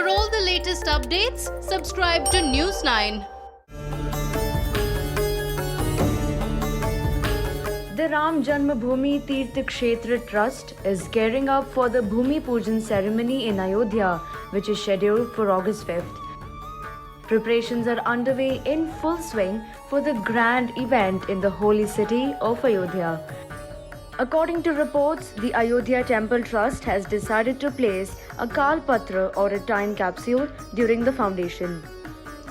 For all the latest updates, subscribe to News 9. The Ram Janmabhoomi Tirth Kshetra Trust is gearing up for the Bhumi Pujan ceremony in Ayodhya, which is scheduled for August 5th. Preparations are underway in full swing for the grand event in the holy city of Ayodhya. According to reports, the Ayodhya Temple Trust has decided to place a Kalpatra or a time capsule during the foundation.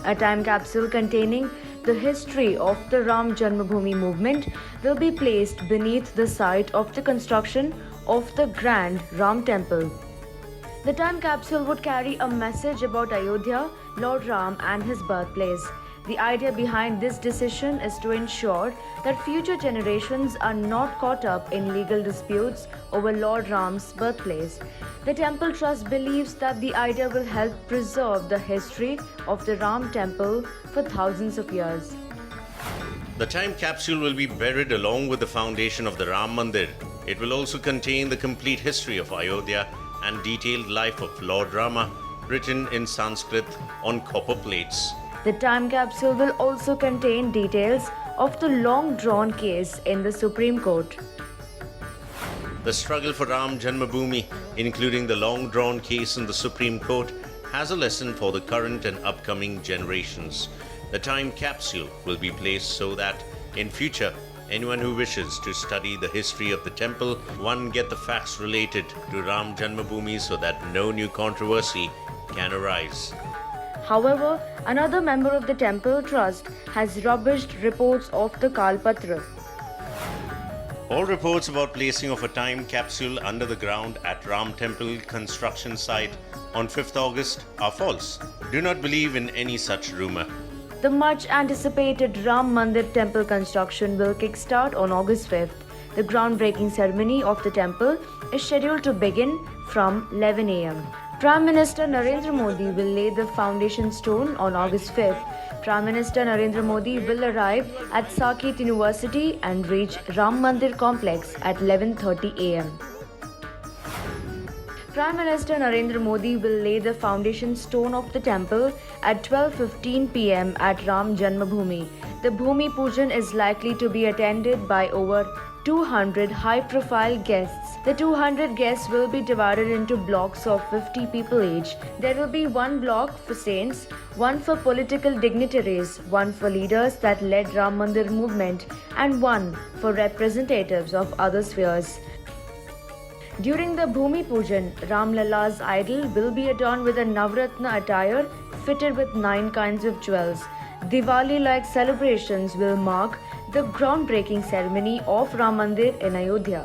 A time capsule containing the history of the Ram Janmabhoomi movement will be placed beneath the site of the construction of the grand Ram temple. The time capsule would carry a message about Ayodhya, Lord Ram and his birthplace. The idea behind this decision is to ensure that future generations are not caught up in legal disputes over Lord Ram's birthplace. The Temple Trust believes that the idea will help preserve the history of the Ram temple for thousands of years. The time capsule will be buried along with the foundation of the Ram Mandir. It will also contain the complete history of Ayodhya and detailed life of Lord Rama, written in Sanskrit on copper plates. The time capsule will also contain details of the long-drawn case in the Supreme Court. The struggle for Ram Janmabhoomi, including the long-drawn case in the Supreme Court, has a lesson for the current and upcoming generations. The time capsule will be placed so that, in future, anyone who wishes to study the history of the temple, one get the facts related to Ram Janmabhoomi so that no new controversy can arise. However, another member of the Temple Trust has rubbished reports of the Kalpatra. All reports about placing of a time capsule under the ground at Ram Temple construction site on 5th August are false. Do not believe in any such rumor. The much anticipated Ram Mandir temple construction will kickstart on August 5th. The groundbreaking ceremony of the temple is scheduled to begin from 11 am. Prime Minister Narendra Modi will lay the foundation stone on August 5th. Prime Minister Narendra Modi will arrive at Saket University and reach Ram Mandir complex at 11:30 am. Prime Minister Narendra Modi will lay the foundation stone of the temple at 12:15 pm at Ram Janmabhoomi. The Bhumi Pujan is likely to be attended by over 200 high-profile guests. The 200 guests will be divided into blocks of 50 people each. There will be one block for saints, one for political dignitaries, one for leaders that led Ram Mandir movement, and one for representatives of other spheres. During the Bhumi Pujan, Ram Lala's idol will be adorned with a Navratna attire fitted with 9 kinds of jewels. Diwali-like celebrations will mark the groundbreaking ceremony of Ram Mandir in Ayodhya.